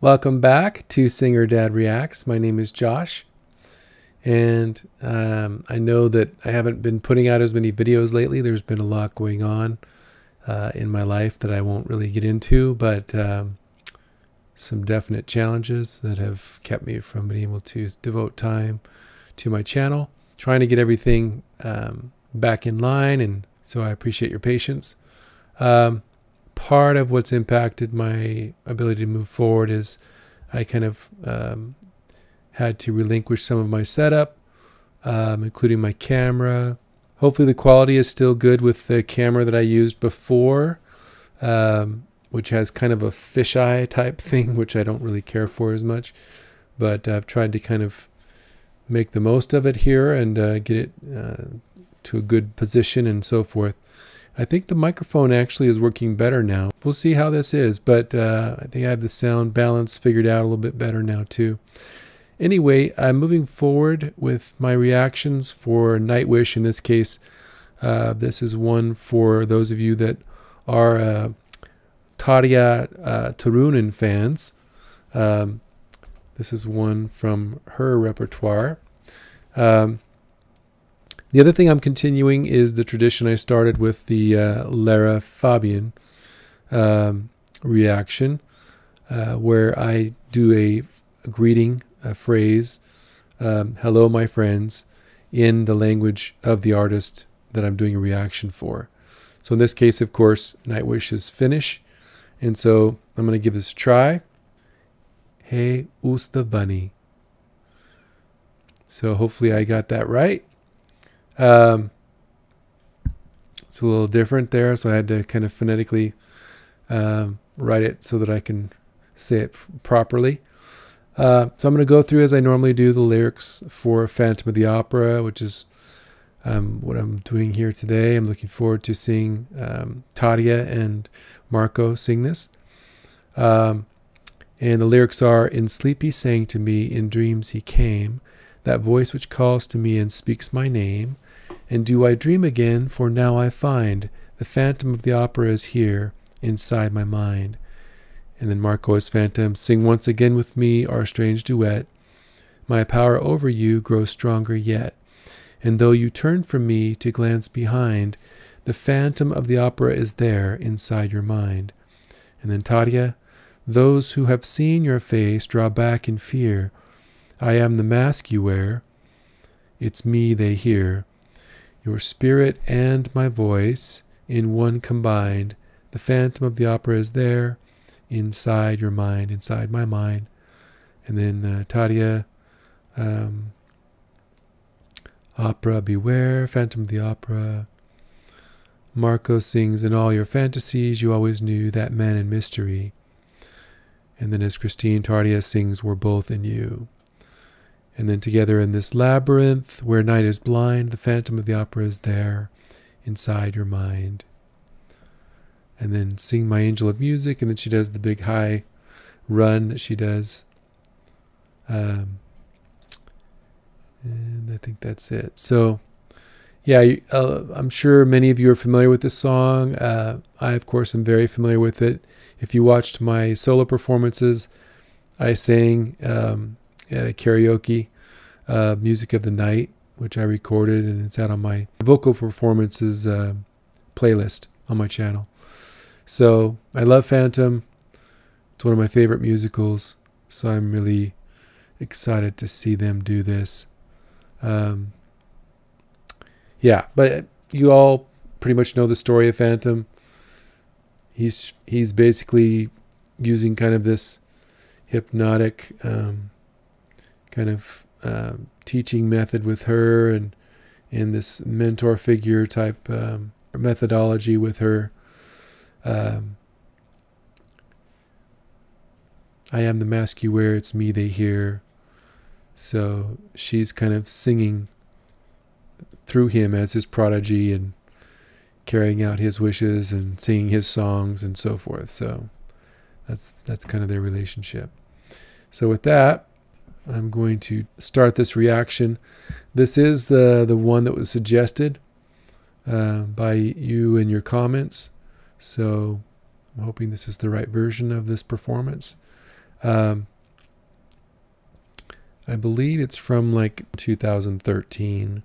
Welcome back to Singer Dad Reacts. My name is Josh, and I know that I haven't been putting out as many videos lately. There's been a lot going on in my life that I won't really get into, but some definite challenges that have kept me from being able to devote time to my channel, trying to get everything back in line, and so I appreciate your patience. Part of what's impacted my ability to move forward is I kind of had to relinquish some of my setup, including my camera. Hopefully the quality is still good with the camera that I used before, which has kind of a fisheye type thing, which I don't really care for as much. But I've tried to kind of make the most of it here and get it to a good position and so forth. I think the microphone actually is working better now. We'll see how this is, but I think I have the sound balance figured out a little bit better now too. Anyway, I'm moving forward with my reactions for Nightwish. In this case, this is one for those of you that are Tarja Turunen fans. This is one from her repertoire. The other thing I'm continuing is the tradition I started with the Lara Fabian reaction, where I do a greeting, a phrase, hello my friends, in the language of the artist that I'm doing a reaction for. So in this case, of course, Nightwish is Finnish, and so I'm going to give this a try. Hey Ustavani. So hopefully I got that right. It's a little different there, so I had to kind of phonetically write it so that I can say it properly. So I'm going to go through, as I normally do, the lyrics for Phantom of the Opera, which is what I'm doing here today. I'm looking forward to seeing Tarja and Marco sing this. And the lyrics are, "In sleep he sang to me, in dreams he came, that voice which calls to me and speaks my name. And do I dream again? For now I find the Phantom of the Opera is here inside my mind." And then Marco as Phantom, "Sing once again with me our strange duet. My power over you grows stronger yet. And though you turn from me to glance behind, the Phantom of the Opera is there inside your mind." And then Tarja, "Those who have seen your face draw back in fear. I am the mask you wear. It's me they hear. Your spirit and my voice in one combined. The Phantom of the Opera is there inside your mind, inside my mind." And then Tarja, "Opera beware, Phantom of the Opera." Marco sings, "In all your fantasies you always knew that man in mystery." And then as Christine, Tarja sings, "We're both in you." And then together in this labyrinth where night is blind, the Phantom of the Opera is there inside your mind. And then "Sing my angel of music," and then she does the big high run that she does. And I think that's it. So yeah, I'm sure many of you are familiar with this song. I, of course, am very familiar with it. If you watched my solo performances, I sang at a karaoke, Music of the Night, which I recorded, and it's out on my vocal performances playlist on my channel. So I love Phantom. It's one of my favorite musicals, so I'm really excited to see them do this. Yeah, but you all pretty much know the story of Phantom. He's basically using kind of this hypnotic kind of teaching method with her, and this mentor figure type methodology with her. I am the mask you wear, it's me they hear. So she's kind of singing through him as his prodigy and carrying out his wishes and singing his songs and so forth. So that's kind of their relationship. So with that, I'm going to start this reaction. This is the one that was suggested by you in your comments. So I'm hoping this is the right version of this performance. I believe it's from like 2013,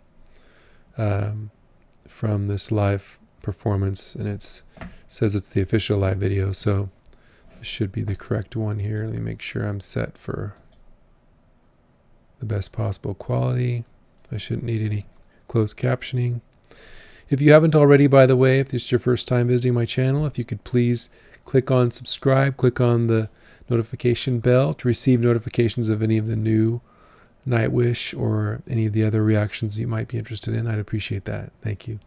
from this live performance, and it says it's the official live video, so this should be the correct one here. Let me make sure I'm set for the best possible quality. I shouldn't need any closed captioning. If you haven't already, by the way, if this is your first time visiting my channel, if you could please click on subscribe, click on the notification bell to receive notifications of any of the new Nightwish or any of the other reactions you might be interested in. I'd appreciate that. Thank you.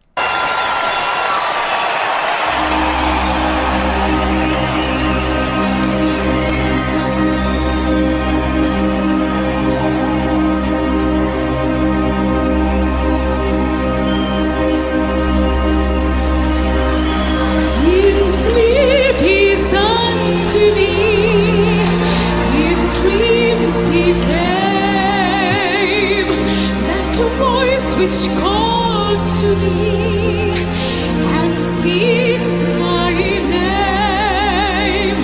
Which calls to me and speaks my name,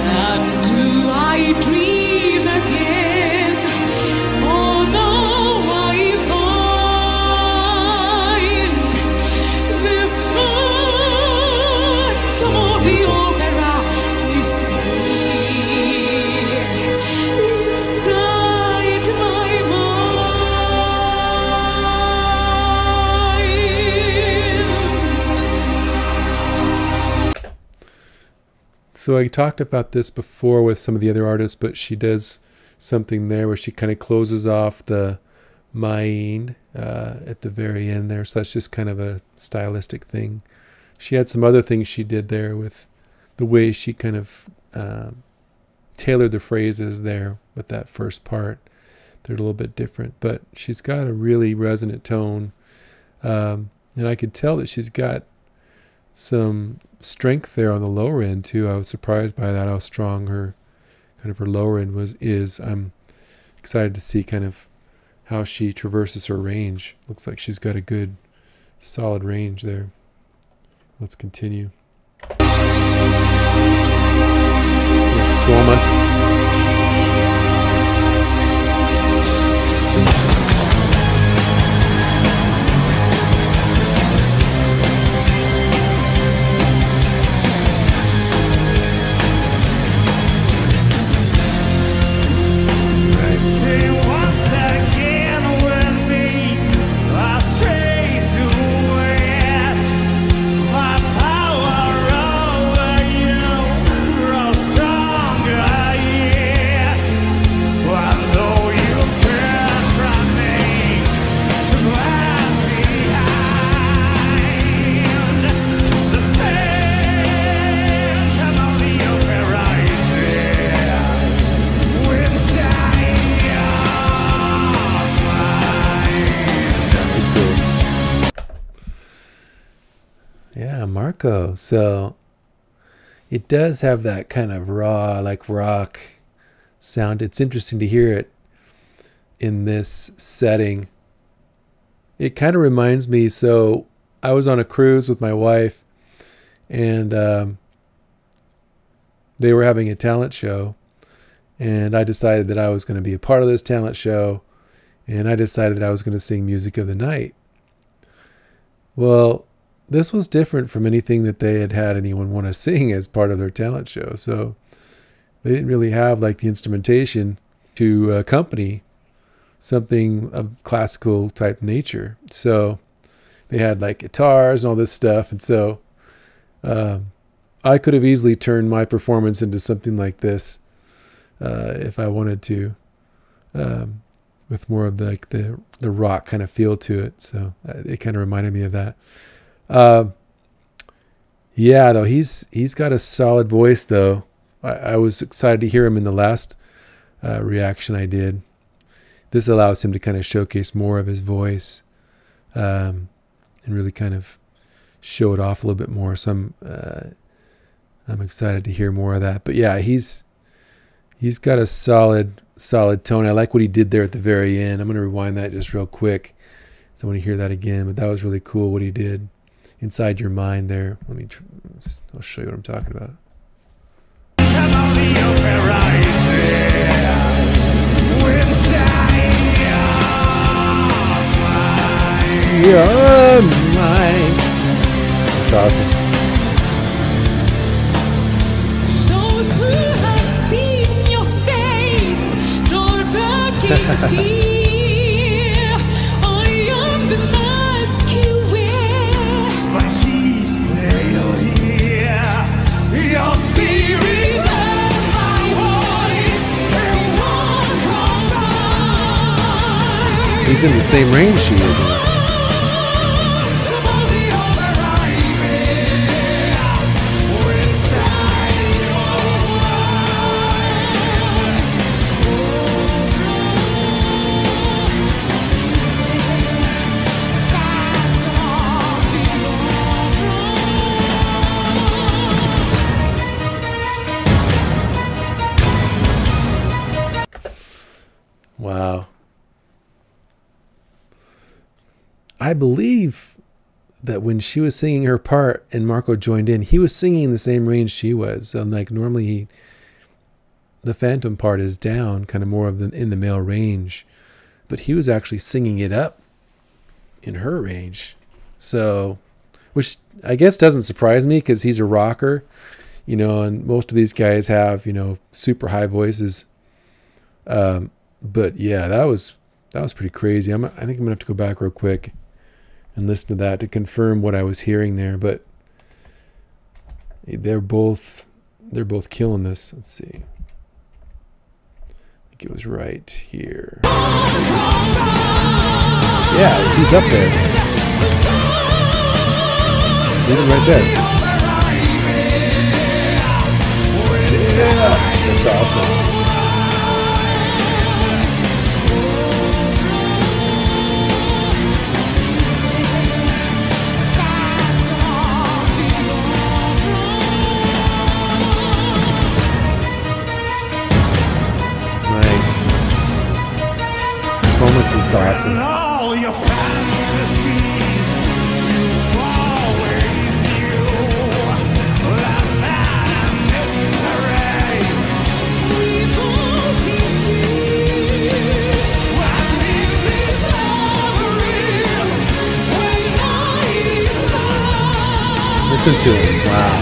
and do I dream again? For now I find the phantom of the opera is here inside my So I talked about this before with some of the other artists, but she does something there where she kind of closes off the mind at the very end there. So that's just kind of a stylistic thing. She had some other things she did there with the way she kind of tailored the phrases there with that first part. They're a little bit different, but she's got a really resonant tone. And I could tell that she's got some strength there on the lower end too. I was surprised by that, how strong her lower end is. I'm excited to see kind of how she traverses her range. Looks like she's got a good solid range there. Let's continue. Swomas. Yeah, Marco. So it does have that kind of raw, like rock sound. It's interesting to hear it in this setting. It kind of reminds me, so I was on a cruise with my wife, and they were having a talent show, and I decided that I was going to be a part of this talent show, and I decided I was going to sing Music of the Night. Well, this was different from anything that they had anyone want to sing as part of their talent show. So they didn't really have like the instrumentation to accompany something of classical type nature. So they had like guitars and all this stuff. And so I could have easily turned my performance into something like this if I wanted to, with more of like the rock kind of feel to it. So it kind of reminded me of that. Yeah, though he's got a solid voice though. I was excited to hear him in the last reaction I did. This allows him to kind of showcase more of his voice, and really kind of show it off a little bit more. So I'm excited to hear more of that. But yeah, he's got a solid tone. I like what he did there at the very end. I'm going to rewind that just real quick, so I want to hear that again. But that was really cool what he did. Inside Your Mind there. I'll show you what I'm talking about. you're mine. That's awesome. Those who have seen your face, don't forget fear. I am the mask you wear. But she will hear your spirit and my voice. They won't come by. He's in the same range she is in. Wow. I believe that when she was singing her part and Marco joined in, he was singing in the same range she was. So like normally the phantom part is down, kind of more of in the male range, but he was actually singing it up in her range. So, which I guess doesn't surprise me because he's a rocker, you know, and most of these guys have, you know, super high voices. But yeah, that was pretty crazy. I think I'm gonna have to go back real quick and listen to that to confirm what I was hearing there. But they're both killing this. Let's see. I think it was right here. Yeah, he's up there. Even right there. Yeah, that's awesome. Thomas is awesome. All your fantasies, always you. La mystery. We both need when this real, when night is long. Listen to him. Wow.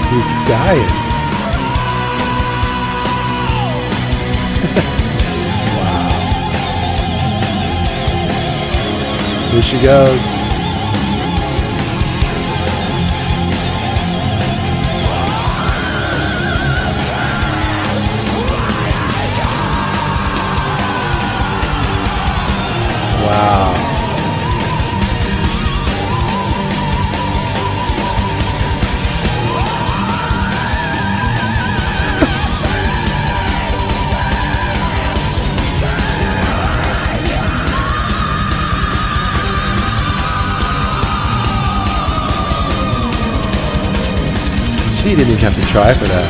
He's skying. Wow. Here she goes. Wow. She didn't even have to try for that.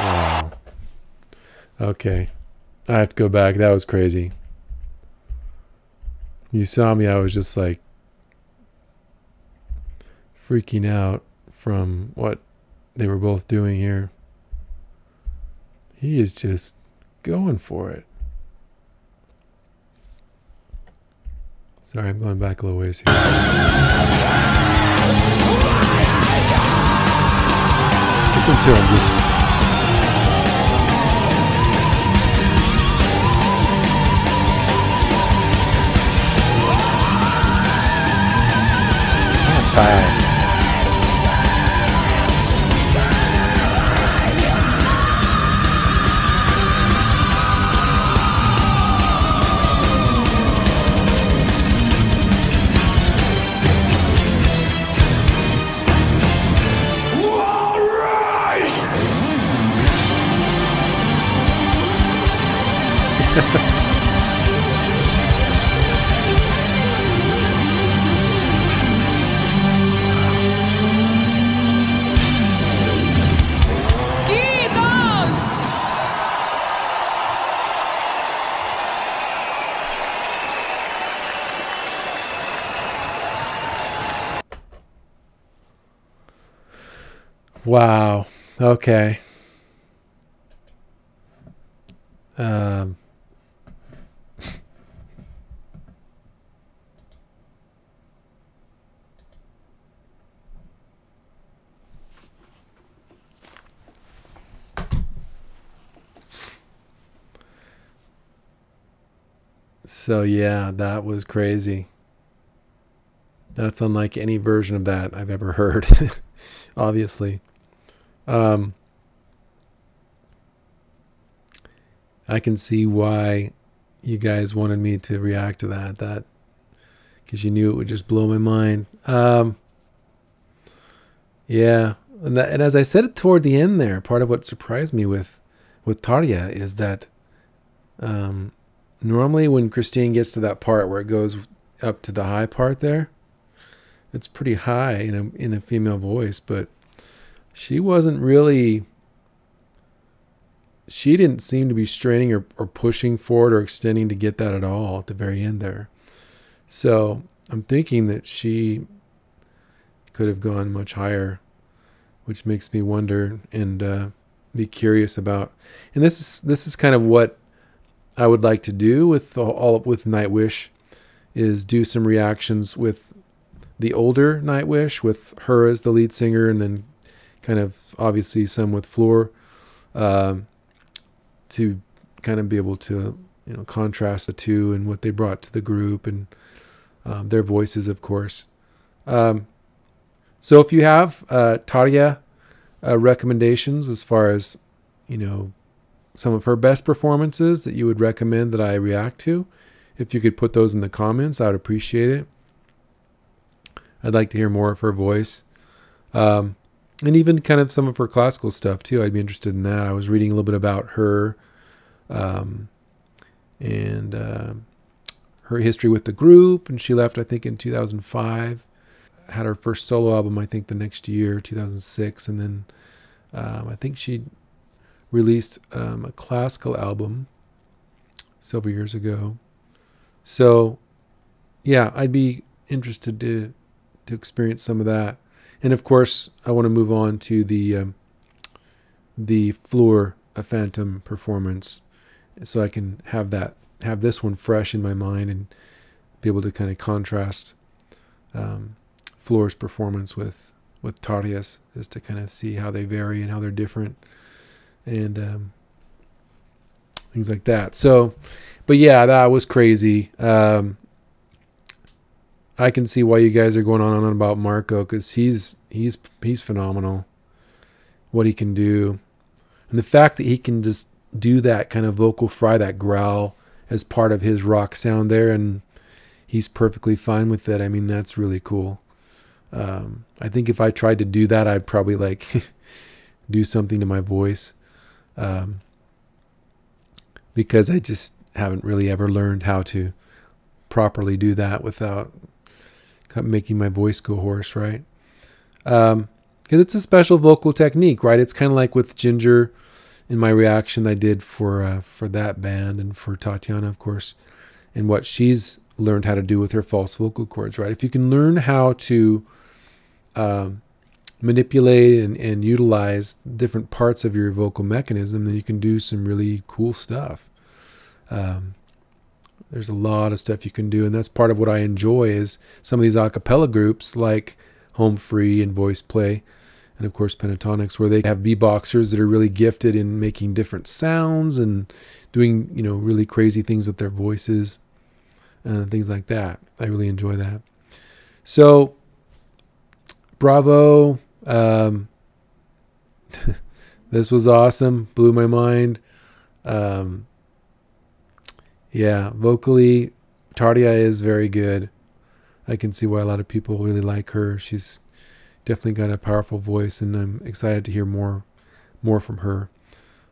Wow. Okay. I have to go back. That was crazy. You saw me, I was just like freaking out from what they were both doing here. He is just going for it. Sorry, I'm going back a little ways here. Listen to him just... That's high. Kiitos! Wow. Okay. Um, so yeah, that was crazy. That's unlike any version of that I've ever heard, obviously. Um, I can see why you guys wanted me to react to that because you knew it would just blow my mind. Yeah, and as I said it toward the end there, part of what surprised me with Tarja is that normally when Christine gets to that part where it goes up to the high part there, it's pretty high in a female voice, but she wasn't really. She didn't seem to be straining or pushing forward or extending to get that at all at the very end there. So I'm thinking that she could have gone much higher, which makes me wonder and be curious about. And this is kind of what I would like to do with with Nightwish, is do some reactions with the older Nightwish, with her as the lead singer, and then kind of obviously some with Floor. To kind of be able to, contrast the two and what they brought to the group and their voices, of course. So if you have Tarja recommendations as far as, some of her best performances that you would recommend that I react to, if you could put those in the comments, I would appreciate it. I'd like to hear more of her voice. And even kind of some of her classical stuff too. I'd be interested in that. I was reading a little bit about her and her history with the group. And she left, I think, in 2005. Had her first solo album, I think, the next year, 2006. And then I think she released a classical album several years ago. So, yeah, I'd be interested to experience some of that. And of course, I want to move on to the Floor Phantom performance, so I can have this one fresh in my mind and be able to kind of contrast Floor's performance with Tarja's, just to kind of see how they vary and how they're different and things like that. So, but yeah, that was crazy. I can see why you guys are going on and on about Marco, because he's phenomenal. What he can do, and the fact that he can just do that kind of vocal fry, that growl, as part of his rock sound there, and he's perfectly fine with it. I mean, that's really cool. I think if I tried to do that, I'd probably like do something to my voice, because I just haven't really ever learned how to properly do that without making my voice go hoarse, right? Because it's a special vocal technique, right? It's kind of like with Ginger in my reaction I did for that band, and for Tatiana, of course, and what she's learned how to do with her false vocal cords, right? If you can learn how to manipulate and utilize different parts of your vocal mechanism, then you can do some really cool stuff. There's a lot of stuff you can do, and that's part of what I enjoy is some of these a cappella groups like Home Free and Voice Play, and of course Pentatonics, where they have beatboxers that are really gifted in making different sounds and doing, really crazy things with their voices, things like that. I really enjoy that. So, bravo. This was awesome. Blew my mind. Yeah, vocally, Tarja is very good. I can see why a lot of people really like her. She's definitely got a powerful voice, and I'm excited to hear more from her.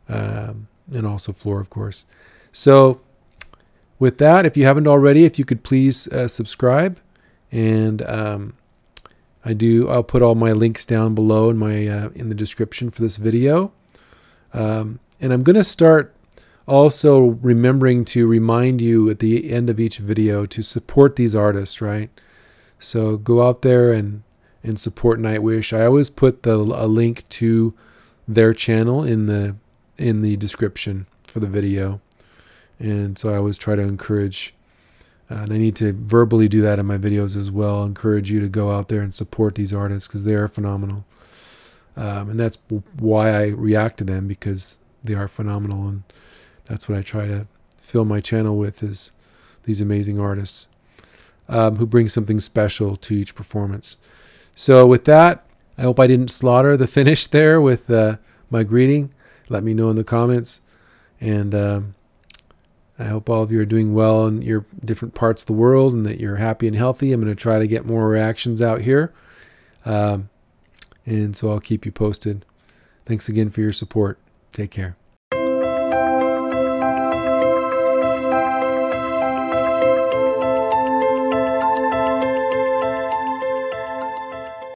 And also Floor, of course. So, with that, if you haven't already, if you could please subscribe, and I'll put all my links down below in my in the description for this video. And I'm going to start also remembering to remind you at the end of each video to support these artists, right? So go out there and support Nightwish. I always put a link to their channel in the description for the video. And so I always try to encourage, and I need to verbally do that in my videos as well, encourage you to go out there and support these artists because they are phenomenal. And that's why I react to them, because they are phenomenal. And that's what I try to fill my channel with, is these amazing artists who bring something special to each performance. So with that, I hope I didn't slaughter the finish there with my greeting. Let me know in the comments. And I hope all of you are doing well in your different parts of the world and that you're happy and healthy. I'm going to try to get more reactions out here. And so I'll keep you posted. Thanks again for your support. Take care.